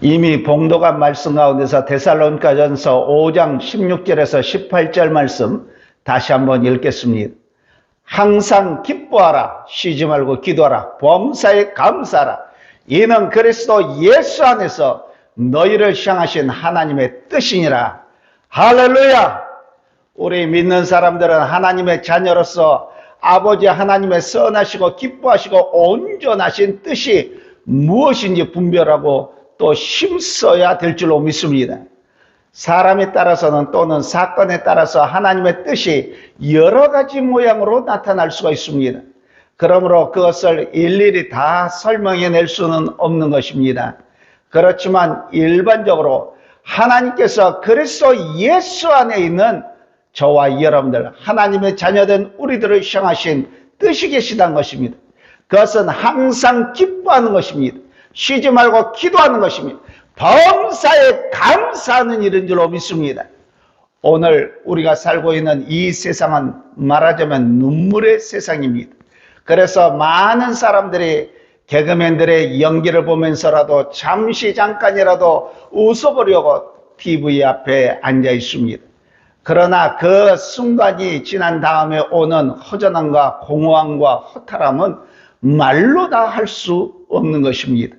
이미 봉독한 말씀 가운데서 데살로니가전서 5장 16절에서 18절 말씀 다시 한번 읽겠습니다. 항상 기뻐하라, 쉬지 말고 기도하라, 범사에 감사하라. 이는 그리스도 예수 안에서 너희를 향하신 하나님의 뜻이니라. 할렐루야! 우리 믿는 사람들은 하나님의 자녀로서 아버지 하나님의 선하시고 기뻐하시고 온전하신 뜻이 무엇인지 분별하고 또 힘써야 될 줄로 믿습니다. 사람에 따라서는 또는 사건에 따라서 하나님의 뜻이 여러 가지 모양으로 나타날 수가 있습니다. 그러므로 그것을 일일이 다 설명해낼 수는 없는 것입니다. 그렇지만 일반적으로 하나님께서 그리스도 예수 안에 있는 저와 여러분들, 하나님의 자녀된 우리들을 향하신 뜻이 계시다는 것입니다. 그것은 항상 기뻐하는 것입니다. 쉬지 말고 기도하는 것입니다. 범사에 감사하는 일인 줄로 믿습니다. 오늘 우리가 살고 있는 이 세상은 말하자면 눈물의 세상입니다. 그래서 많은 사람들이 개그맨들의 연기를 보면서라도 잠깐이라도 웃어보려고 TV 앞에 앉아 있습니다. 그러나 그 순간이 지난 다음에 오는 허전함과 공허함과 허탈함은 말로 다 할 수 없는 것입니다.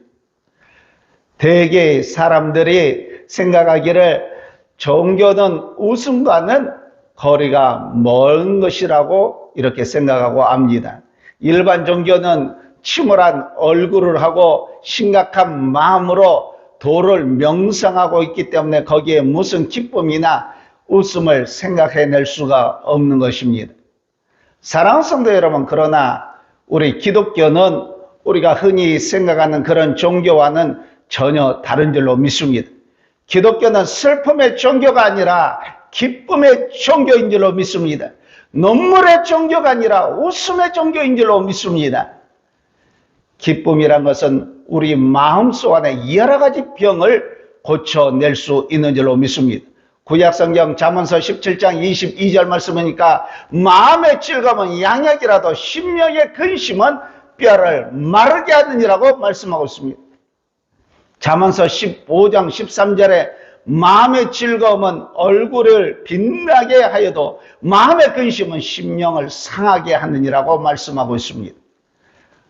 대개 사람들이 생각하기를 종교는 웃음과는 거리가 먼 것이라고 이렇게 생각하고 압니다. 일반 종교는 침울한 얼굴을 하고 심각한 마음으로 도를 명상하고 있기 때문에 거기에 무슨 기쁨이나 웃음을 생각해낼 수가 없는 것입니다. 사랑하는 성도 여러분, 그러나 우리 기독교는 우리가 흔히 생각하는 그런 종교와는 전혀 다른 줄로 믿습니다. 기독교는 슬픔의 종교가 아니라 기쁨의 종교인 줄로 믿습니다. 눈물의 종교가 아니라 웃음의 종교인 줄로 믿습니다. 기쁨이란 것은 우리 마음속 안에 여러 가지 병을 고쳐낼 수 있는 줄로 믿습니다. 구약성경 잠언서 17장 22절 말씀이니까 마음의 즐거움은 양약이라도 심령의 근심은 뼈를 마르게 하느니라고 말씀하고 있습니다. 잠언서 15장 13절에 마음의 즐거움은 얼굴을 빛나게 하여도 마음의 근심은 심령을 상하게 하느니라고 말씀하고 있습니다.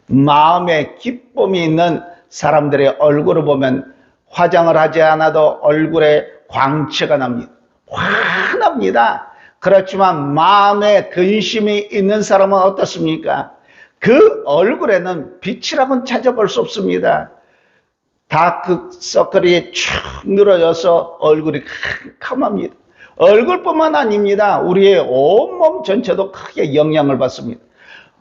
마음에 기쁨이 있는 사람들의 얼굴을 보면 화장을 하지 않아도 얼굴에 광채가 납니다. 환합니다. 그렇지만 마음에 근심이 있는 사람은 어떻습니까? 그 얼굴에는 빛이라고는 찾아볼 수 없습니다. 다크서클이 쭉 늘어져서 얼굴이 캄캄합니다. 얼굴뿐만 아닙니다. 우리의 온몸 전체도 크게 영향을 받습니다.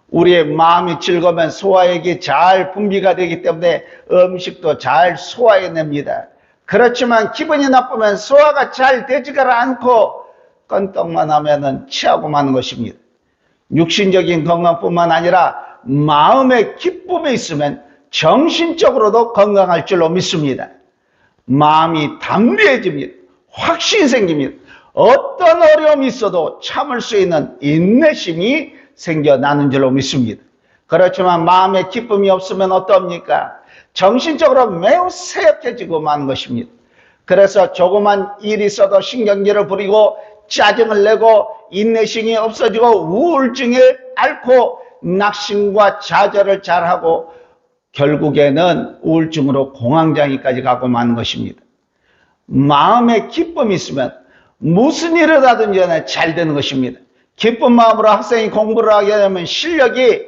우리의 마음이 즐거우면 소화액이 잘 분비가 되기 때문에 음식도 잘 소화해냅니다. 그렇지만 기분이 나쁘면 소화가 잘 되지가 않고 껌떡만 하면은 취하고 마는 것입니다. 육신적인 건강뿐만 아니라 마음의 기쁨이 있으면 정신적으로도 건강할 줄로 믿습니다. 마음이 담대해집니다. 확신이 생깁니다. 어떤 어려움이 있어도 참을 수 있는 인내심이 생겨나는 줄로 믿습니다. 그렇지만 마음에 기쁨이 없으면 어떻습니까? 정신적으로 매우 쇠약해지고 마는 것입니다. 그래서 조그만 일이 있어도 신경질을 부리고 짜증을 내고 인내심이 없어지고 우울증에 앓고 낙심과 좌절을 잘하고 결국에는 우울증으로 공황장애까지 가고 마는 것입니다. 마음에 기쁨이 있으면 무슨 일을 하든지 잘 되는 것입니다. 기쁜 마음으로 학생이 공부를 하게 되면 실력이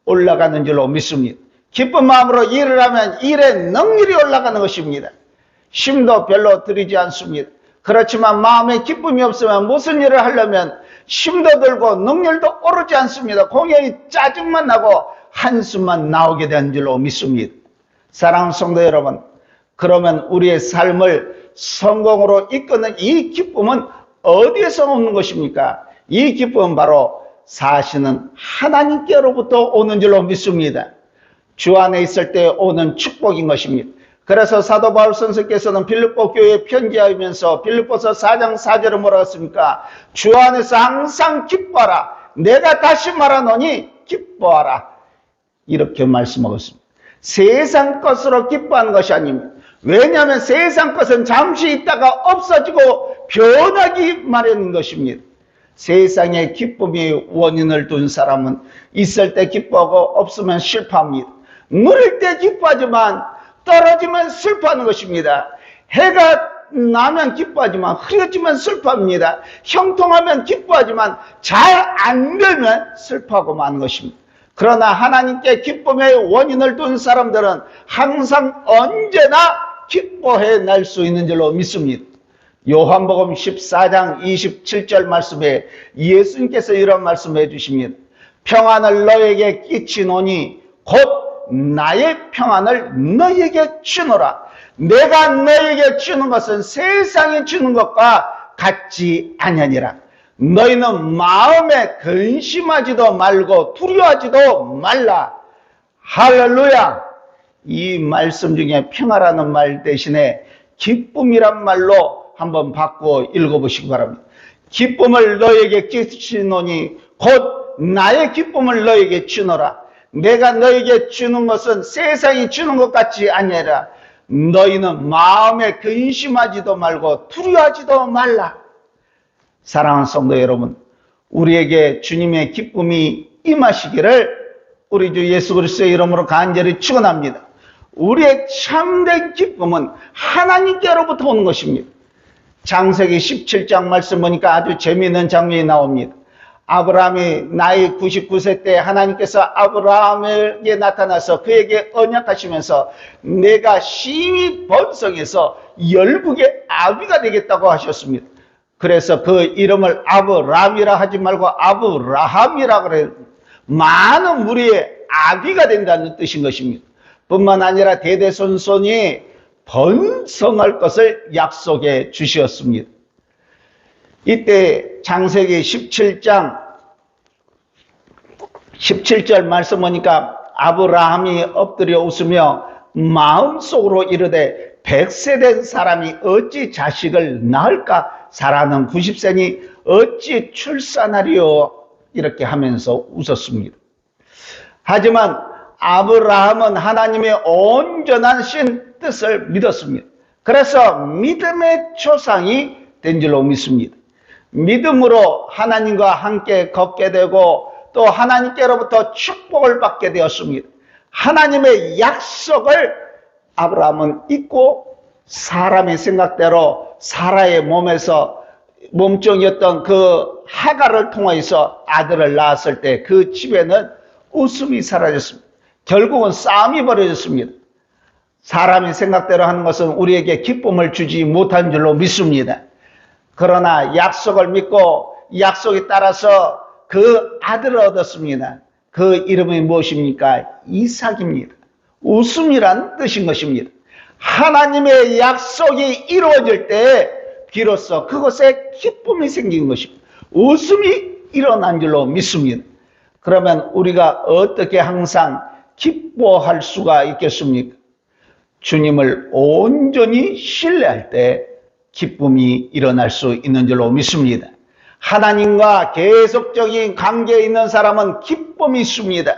올라가는 줄로 믿습니다. 기쁜 마음으로 일을 하면 일의 능률이 올라가는 것입니다. 힘도 별로 들이지 않습니다. 그렇지만 마음에 기쁨이 없으면 무슨 일을 하려면 힘도 들고 능률도 오르지 않습니다. 공연히 짜증만 나고 한숨만 나오게 된 줄로 믿습니다. 사랑하는 성도 여러분, 그러면 우리의 삶을 성공으로 이끄는 이 기쁨은 어디에서 오는 것입니까? 이 기쁨은 바로 사시는 하나님께로부터 오는 줄로 믿습니다. 주 안에 있을 때 오는 축복인 것입니다. 그래서 사도 바울 선생께서는 빌립보 교회에 편지하면서 빌립보서 4장 4절에 뭐라고 했습니까? 주 안에서 항상 기뻐하라. 내가 다시 말하노니 기뻐하라. 이렇게 말씀하고 있습니다. 세상 것으로 기뻐하는 것이 아닙니다. 왜냐하면 세상 것은 잠시 있다가 없어지고 변하기 마련인 것입니다. 세상에 기쁨이 원인을 둔 사람은 있을 때 기뻐하고 없으면 슬퍼합니다. 누릴 때 기뻐하지만 떨어지면 슬퍼하는 것입니다. 해가 나면 기뻐하지만 흐려지면 슬퍼합니다. 형통하면 기뻐하지만 잘 안 되면 슬퍼하고 마는 것입니다. 그러나 하나님께 기쁨의 원인을 둔 사람들은 항상 언제나 기뻐해 낼 수 있는 줄로 믿습니다. 요한복음 14장 27절 말씀에 예수님께서 이런 말씀해 주십니다. 평안을 너에게 끼치노니 곧 나의 평안을 너에게 주노라. 내가 너에게 주는 것은 세상이 주는 것과 같지 아니하니라. 너희는 마음에 근심하지도 말고 두려워하지도 말라. 할렐루야. 이 말씀 중에 평화라는 말 대신에 기쁨이란 말로 한번 바꾸어 읽어보시기 바랍니다. 기쁨을 너에게 끼치노니 곧 나의 기쁨을 너에게 주노라. 내가 너에게 주는 것은 세상이 주는 것 같지 아니하라. 너희는 마음에 근심하지도 말고 두려워하지도 말라. 사랑하는 성도 여러분, 우리에게 주님의 기쁨이 임하시기를 우리 주 예수 그리스도의 이름으로 간절히 축원합니다. 우리의 참된 기쁨은 하나님께로부터 오는 것입니다. 창세기 17장 말씀 보니까 아주 재미있는 장면이 나옵니다. 아브라함이 나이 99세 때 하나님께서 아브라함에게 나타나서 그에게 언약하시면서 내가 심히 번성해서 열국의 아비가 되겠다고 하셨습니다. 그래서 그 이름을 아브람이라 하지 말고 아브라함이라 그래요. 많은 무리의 아비가 된다는 뜻인 것입니다. 뿐만 아니라 대대손손이 번성할 것을 약속해 주셨습니다. 이때 창세기 17장 17절 말씀 보니까 아브라함이 엎드려 웃으며 마음속으로 이르되 100세 된 사람이 어찌 자식을 낳을까? 사라는 90세니 어찌 출산하리요? 이렇게 하면서 웃었습니다. 하지만 아브라함은 하나님의 온전한 신 뜻을 믿었습니다. 그래서 믿음의 조상이 된 줄로 믿습니다. 믿음으로 하나님과 함께 걷게 되고 또 하나님께로부터 축복을 받게 되었습니다. 하나님의 약속을 아브라함은 잊고 사람의 생각대로 사라의 몸에서 몸종이었던 그 하갈을 통해서 아들을 낳았을 때 그 집에는 웃음이 사라졌습니다. 결국은 싸움이 벌어졌습니다. 사람의 생각대로 하는 것은 우리에게 기쁨을 주지 못한 줄로 믿습니다. 그러나 약속을 믿고 약속에 따라서 그 아들을 얻었습니다. 그 이름이 무엇입니까? 이삭입니다. 웃음이란 뜻인 것입니다. 하나님의 약속이 이루어질 때 비로소 그곳에 기쁨이 생긴 것입니다. 웃음이 일어난 줄로 믿습니다. 그러면 우리가 어떻게 항상 기뻐할 수가 있겠습니까? 주님을 온전히 신뢰할 때 기쁨이 일어날 수 있는 줄로 믿습니다. 하나님과 계속적인 관계에 있는 사람은 기쁨이 있습니다.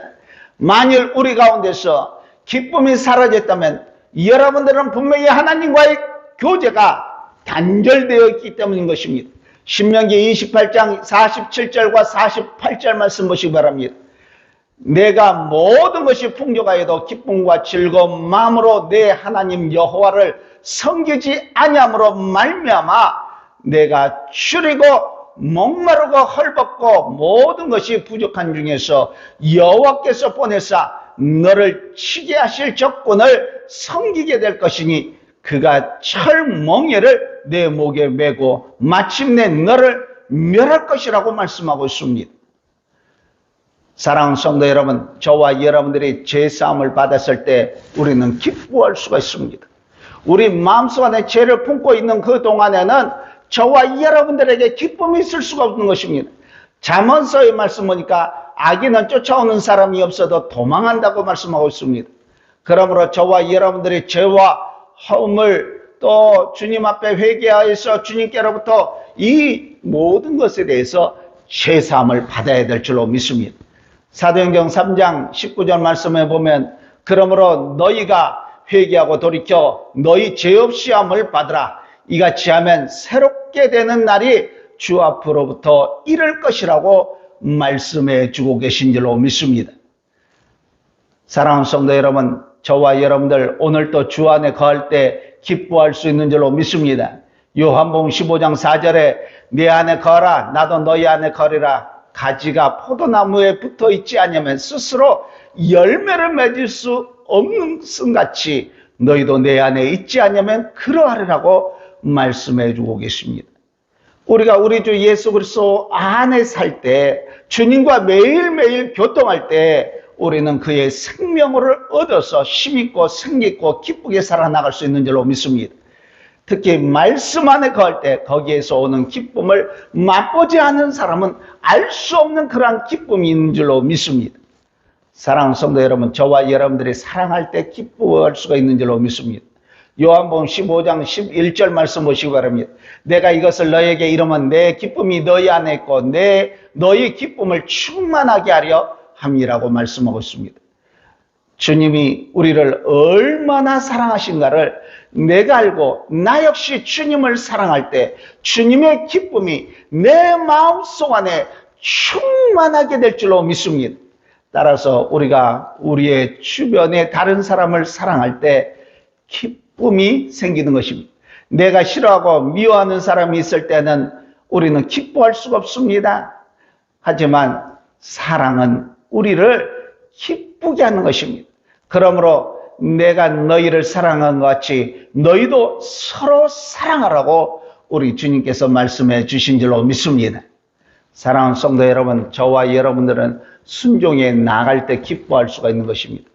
만일 우리 가운데서 기쁨이 사라졌다면 여러분들은 분명히 하나님과의 교제가 단절되어 있기 때문인 것입니다. 신명기 28장 47절과 48절 말씀 보시기 바랍니다. 내가 모든 것이 풍족하여도 기쁨과 즐거운 마음으로 내 하나님 여호와를 섬기지 아니함으로 말미암아 내가 줄이고 목마르고 헐벗고 모든 것이 부족한 중에서 여호와께서 보내사 너를 치게 하실 적군을 섬기게 될 것이니 그가 철멍에를 내 목에 메고 마침내 너를 멸할 것이라고 말씀하고 있습니다. 사랑하는 성도 여러분, 저와 여러분들이 죄사함을 받았을 때 우리는 기뻐할 수가 있습니다. 우리 마음속 안에 죄를 품고 있는 그 동안에는 저와 여러분들에게 기쁨이 있을 수가 없는 것입니다. 잠언서의 말씀 보니까 악인은 쫓아오는 사람이 없어도 도망한다고 말씀하고 있습니다. 그러므로 저와 여러분들이 죄와 허물 또 주님 앞에 회개하여서 주님께로부터 이 모든 것에 대해서 죄사함을 받아야 될 줄로 믿습니다. 사도행전 3장 19절 말씀에 보면 그러므로 너희가 회개하고 돌이켜 너희 죄 없이 함을 받으라. 이같이 하면 새롭게 되는 날이 주 앞으로부터 이를 것이라고 말씀해 주고 계신 줄로 믿습니다. 사랑하는 성도 여러분, 저와 여러분들 오늘 또 주 안에 거할 때 기뻐할 수 있는 줄로 믿습니다. 요한복음 15장 4절에 내 안에 거하라 나도 너희 안에 거리라. 가지가 포도나무에 붙어 있지 않으면 스스로 열매를 맺을 수 없는 것같이 너희도 내 안에 있지 않으면 그러하리라고 말씀해 주고 계십니다. 우리가 우리 주 예수 그리스도 안에 살 때, 주님과 매일매일 교통할 때 우리는 그의 생명을 얻어서 힘있고 생기있고 기쁘게 살아나갈 수 있는 줄로 믿습니다. 특히 말씀 안에 거할 때 거기에서 오는 기쁨을 맛보지 않는 사람은 알 수 없는 그러한 기쁨이 있는 줄로 믿습니다. 사랑하는 성도 여러분, 저와 여러분들이 사랑할 때 기뻐할 수가 있는 줄로 믿습니다. 요한복음 15장 11절 말씀 보시기 바랍니다. 내가 이것을 너에게 이르면 내 기쁨이 너희 안에 있고 너희 기쁨을 충만하게 하려 함이라고 말씀하고 있습니다. 주님이 우리를 얼마나 사랑하신가를 내가 알고 나 역시 주님을 사랑할 때 주님의 기쁨이 내 마음속 안에 충만하게 될 줄로 믿습니다. 따라서 우리가 우리의 주변의 다른 사람을 사랑할 때 기쁨이 생기는 것입니다. 내가 싫어하고 미워하는 사람이 있을 때는 우리는 기뻐할 수가 없습니다. 하지만 사랑은 우리를 기쁘게 하는 것입니다. 그러므로 내가 너희를 사랑한 것 같이 너희도 서로 사랑하라고 우리 주님께서 말씀해 주신 줄로 믿습니다. 사랑하는 성도 여러분, 저와 여러분들은 순종에 나아갈 때 기뻐할 수가 있는 것입니다.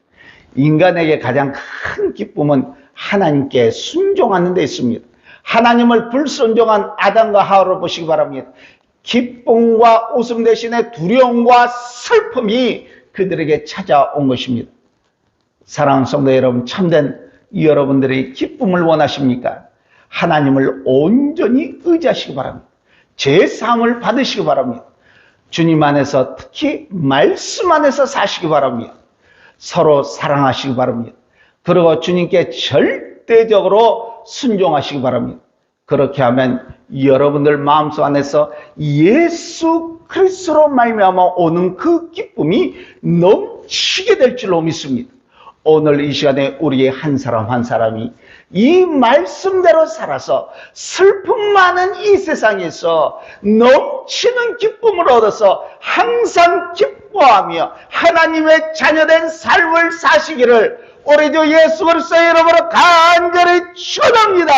인간에게 가장 큰 기쁨은 하나님께 순종하는 데 있습니다. 하나님을 불순종한 아담과 하와를 보시기 바랍니다. 기쁨과 웃음 대신에 두려움과 슬픔이 그들에게 찾아온 것입니다. 사랑하는 성도 여러분, 참된 여러분들이 기쁨을 원하십니까? 하나님을 온전히 의지하시기 바랍니다. 제사함을 받으시기 바랍니다. 주님 안에서 특히 말씀 안에서 사시기 바랍니다. 서로 사랑하시기 바랍니다. 그리고 주님께 절대적으로 순종하시기 바랍니다. 그렇게 하면 여러분들 마음속 안에서 예수 그리스도로 말미암아 오는 그 기쁨이 넘치게 될 줄로 믿습니다. 오늘 이 시간에 우리의 한 사람 한 사람이 이 말씀대로 살아서 슬픔 많은 이 세상에서 넘치는 기쁨을 얻어서 항상 기뻐하며 하나님의 자녀된 삶을 사시기를 우리 주 예수 그리스도의 이름으로 간절히 축원합니다.